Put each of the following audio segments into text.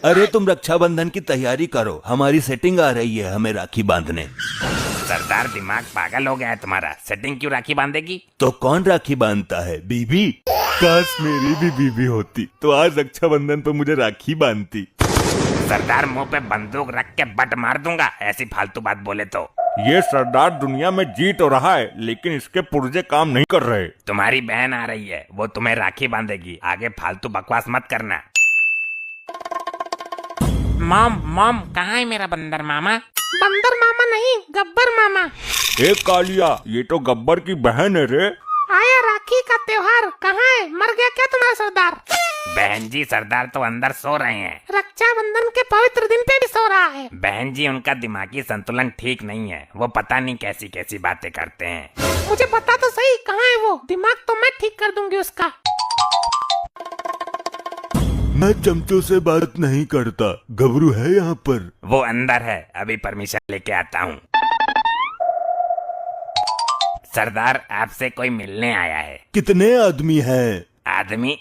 अरे तुम रक्षाबंधन की तैयारी करो, हमारी सेटिंग आ रही है हमें राखी बांधने। सरदार दिमाग पागल हो गया है तुम्हारा, सेटिंग क्यों राखी बांधेगी? तो कौन राखी बांधता है? बीबी। काश मेरी भी बीबी होती तो आज रक्षाबंधन पे मुझे राखी बांधती। सरदार मुंह पे बंदूक रख के बट मार दूंगा ऐसी फालतू बात बोले तो। ये सरदार दुनिया में जी तो रहा है लेकिन इसके पुर्जे काम नहीं कर रहे। तुम्हारी बहन आ रही है, वो तुम्हें राखी बांधेगी, आगे फालतू बकवास मत करना। मॉम मॉम कहाँ है मेरा बंदर मामा? बंदर मामा नहीं, गब्बर मामा। ए कालिया, ये तो गब्बर की बहन है रे। आया राखी का त्योहार, कहाँ है? मर गया क्या तुम्हारा सरदार? बहन जी सरदार तो अंदर सो रहे हैं। रक्षाबंधन के पवित्र दिन पे भी सो रहा है। बहन जी उनका दिमागी संतुलन ठीक नहीं है, वो पता नहीं कैसी कैसी बातें करते हैं। मुझे पता तो सही कहाँ है वो, दिमाग तो मैं ठीक कर दूंगी उसका। मैं चमचों से बात नहीं करता, गबरू है यहाँ पर। वो अंदर है, अभी परमिशन लेके आता हूँ। सरदार आपसे कोई मिलने आया है। कितने आदमी हैं? आदमी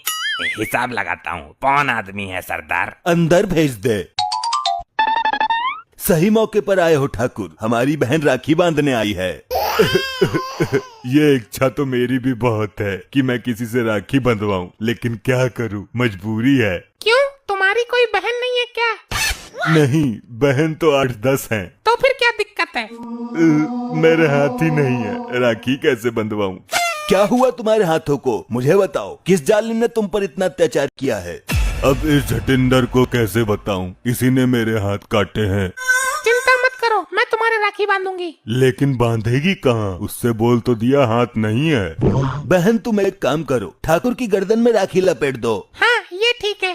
हिसाब लगाता हूँ, कौन आदमी है सरदार? अंदर भेज दे। सही मौके पर आए हो ठाकुर, हमारी बहन राखी बांधने आई है। ये इच्छा तो मेरी भी बहुत है कि मैं किसी से राखी बंधवाऊं, लेकिन क्या करूं, मजबूरी है। क्यों, तुम्हारी कोई बहन नहीं है क्या? नहीं, बहन तो 8-10 हैं। तो फिर क्या दिक्कत है? मेरे हाथ ही नहीं है, राखी कैसे बंधवाऊं? क्या हुआ तुम्हारे हाथों को, मुझे बताओ। किस जालिम ने तुम पर इतना अत्याचार किया है? अब इस जटिंदर को कैसे बताऊं, इसी ने मेरे हाथ काटे हैं। चिंता मत करो, मैं तुम्हारी राखी बांधूंगी। लेकिन बांधेगी कहाँ? उससे बोल तो दिया हाथ नहीं है। बहन तुम एक काम करो, ठाकुर की गर्दन में राखी लपेट दो। हाँ ये ठीक है।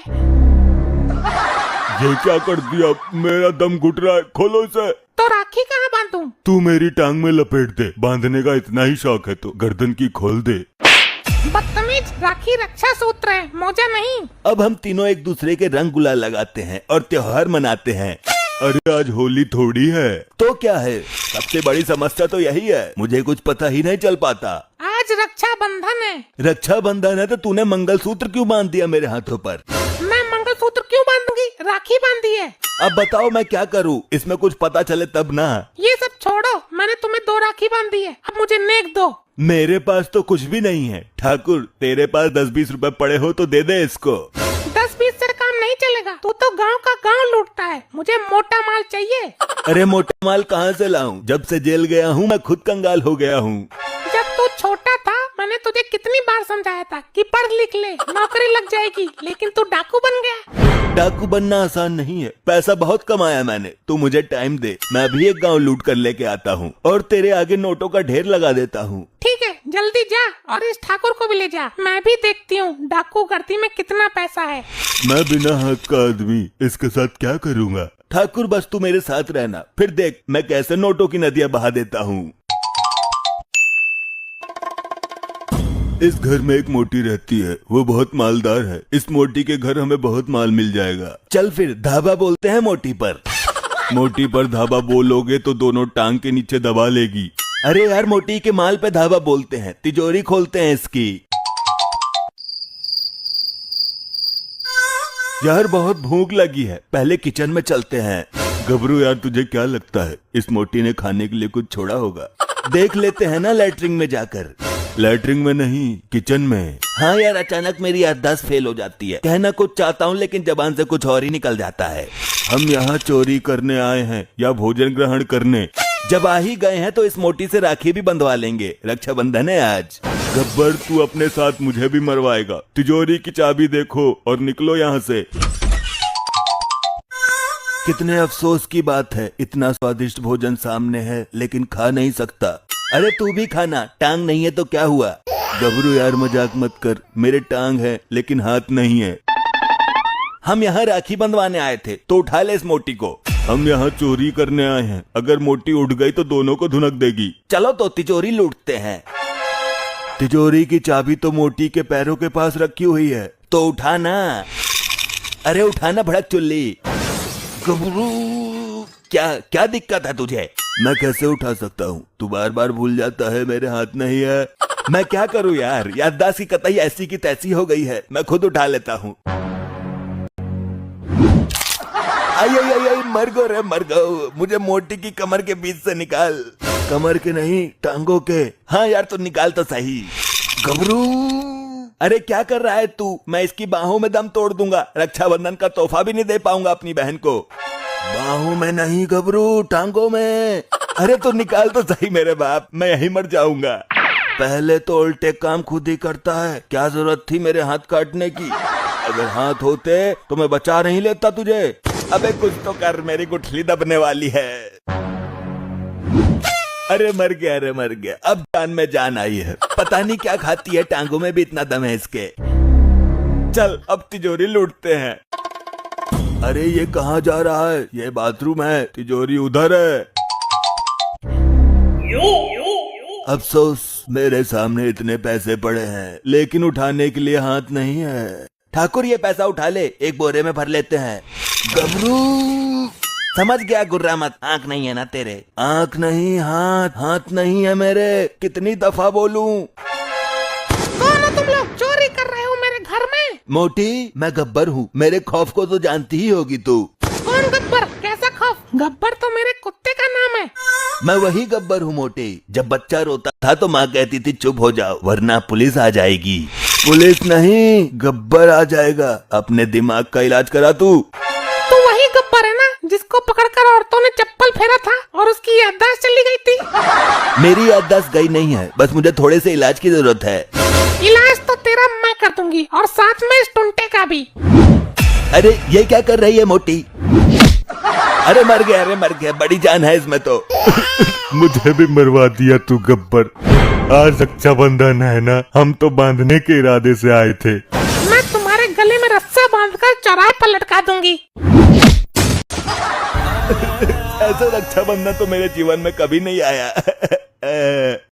ये क्या कर दिया, मेरा दम घुट रहा है, खोलो इसे। तो राखी कहाँ बांधूं? तू मेरी टांग में लपेट दे, बांधने का इतना ही शौक है तो गर्दन की खोल दे। बदतमीज, राखी रक्षा सूत्र है, मौजा नहीं। अब हम तीनों एक दूसरे के रंग गुलाल लगाते हैं और त्योहार मनाते हैं। अरे आज होली थोड़ी है तो क्या है, सबसे बड़ी समस्या तो यही है, मुझे कुछ पता ही नहीं चल पाता। आज रक्षाबंधन है। रक्षाबंधन है तो तूने मंगलसूत्र क्यों बांध दिया मेरे हाथों पर? मैं मंगलसूत्र क्यों बांधूंगी, राखी बांधी है। अब बताओ मैं क्या करूं, इसमें कुछ पता चले तब ना। ये सब छोड़ो, मैंने तुम्हें 2 राखी बांधी है, अब मुझे नेक दो। मेरे पास तो कुछ भी नहीं है ठाकुर, तेरे पास 10-20 रुपए पड़े हो तो दे दे इसको। 10-20 से काम नहीं चलेगा, तू तो गांव का गांव लूटता है, मुझे मोटा माल चाहिए। अरे मोटा माल कहाँ से लाऊं, जब से जेल गया हूँ मैं खुद कंगाल हो गया हूँ। जब तू छोटा था मैंने तुझे कितनी बार समझाया था कि पढ़ लिख ले, नौकरी लग जाएगी, लेकिन तू डाकू बन गया। डाकू बनना आसान नहीं है, पैसा बहुत कमाया मैंने, तू मुझे टाइम दे, मैं अभी एक गांव लूट कर लेके आता हूँ और तेरे आगे नोटों का ढेर लगा देता हूँ। ठीक है, जल्दी जा और इस ठाकुर को भी ले जा, मैं भी देखती हूँ डाकू गर्दी में कितना पैसा है। मैं बिना हाथ का आदमी इसके साथ क्या करूँगा? ठाकुर बस तू मेरे साथ रहना, फिर देख मैं कैसे नोटों की नदियाँ बहा देता हूँ। इस घर में एक मोटी रहती है, वो बहुत मालदार है, इस मोटी के घर हमें बहुत माल मिल जाएगा। चल फिर धाबा बोलते हैं मोटी पर। मोटी पर धाबा बोलोगे तो दोनों टांग के नीचे दबा लेगी। अरे यार मोटी के माल पे धाबा बोलते हैं, तिजोरी खोलते हैं इसकी। यार बहुत भूख लगी है, पहले किचन में चलते हैं। गबरू यार तुझे क्या लगता है, इस मोटी ने खाने के लिए कुछ छोड़ा होगा? देख लेते हैं ना लैट्रिन में जाकर। लैट्रिन में नहीं, किचन में। हाँ यार अचानक मेरी याददाश्त फेल हो जाती है, कहना कुछ चाहता हूँ लेकिन जबान से कुछ और ही निकल जाता है। हम यहाँ चोरी करने आए हैं या भोजन ग्रहण करने? जब आ ही गए हैं तो इस मोटी से राखी भी बंधवा लेंगे, रक्षाबंधन है आज। गब्बर तू अपने साथ मुझे भी मरवाएगा, तिजोरी की चाबी देखो और निकलो यहाँ से। कितने अफसोस की बात है, इतना स्वादिष्ट भोजन सामने है लेकिन खा नहीं सकता। अरे तू भी खाना, टांग नहीं है तो क्या हुआ? गबरू यार मजाक मत कर, मेरे टांग है लेकिन हाथ नहीं है। हम यहाँ राखी बंधवाने आए थे तो उठा ले इस मोटी को। हम यहाँ चोरी करने आए हैं, अगर मोटी उठ गई तो दोनों को धुनक देगी। चलो तो तिजोरी लूटते हैं। तिजोरी की चाबी तो मोटी के पैरों के पास रखी हुई है, तो उठाना। अरे उठाना भड़क चुल्ली। गबरू क्या क्या दिक्कत है तुझे? मैं कैसे उठा सकता हूँ, तू बार बार भूल जाता है मेरे हाथ नहीं है। मैं क्या करूँ यार, याददाश्त की कतई ऐसी की तैसी हो गई है, मैं खुद उठा लेता हूँ। आई आई आई आई मर गो रे मर गो। मुझे मोटी की कमर के बीच से निकाल। कमर के नहीं, टांगों के। हाँ यार तो निकाल तो सही। गबरू, अरे क्या कर रहा है तू? मैं इसकी बाहों में दम तोड़ दूंगा। रक्षाबंधन का तोहफा भी नहीं दे पाऊंगा अपनी बहन को। बाहों में नहीं गबरू, टांगों में। अरे तो निकाल तो सही मेरे बाप, मैं यहीं मर जाऊंगा। पहले तो उल्टे काम खुद ही करता है, क्या जरूरत थी मेरे हाथ काटने की? अगर हाथ होते तो मैं बचा नहीं लेता तुझे। अबे कुछ तो कर, मेरी गुठली दबने वाली है। अरे मर गया, अरे मर गया। अब जान में जान आई है। पता नहीं क्या खाती है, टांगों में भी इतना दम है इसके। चल अब तिजोरी लूटते हैं। अरे ये कहाँ जा रहा है? ये बाथरूम है, तिजोरी उधर है। अफसोस मेरे सामने इतने पैसे पड़े हैं, लेकिन उठाने के लिए हाथ नहीं है। ठाकुर ये पैसा उठा ले, एक बोरे में भर लेते हैं। गबरू, समझ गया गुर्रा मत। आंख नहीं है ना तेरे? आंख नहीं, हाथ। हाथ नहीं है मेरे। कितनी दफा बोलूं? कौन हो तुम लोग? चोरी कर रहे हो मेरे घर में? मोटी, मैं गब्बर हूँ। मेरे खौफ को तो जानती ही होगी तू। कौन गब्बर? कैसा खौफ? गब्बर तो मेरे कुत्ते का नाम है। मैं वही गब्बर हूँ मोटी। जब बच्चा रोता था तो माँ कहती थी चुप हो जाओ वरना पुलिस आ जाएगी। पुलिस नहीं, गब्बर आ जाएगा। अपने दिमाग का इलाज करा तू। तो वही गब्बर है ना जिसको पकड़कर औरतों ने चप्पल फेरा था और उसकी याददाश्त चली गई थी। मेरी याददाश्त गई नहीं है, बस मुझे थोड़े से इलाज की जरूरत है। इलाज तो तेरा मैं कर दूंगी और साथ में इस टुंटे का भी। अरे ये क्या कर रही है मोटी? अरे मर गया, अरे मर गया। बड़ी जान है इसमें तो। मुझे भी मरवा दिया तू गब्बर। आज रक्षाबंधन है ना, हम तो बांधने के इरादे से आए थे। मैं तुम्हारे गले में रस्सा बांधकर चौराहे पर लटका दूंगी। ऐसा रक्षाबंधन तो मेरे जीवन में कभी नहीं आया।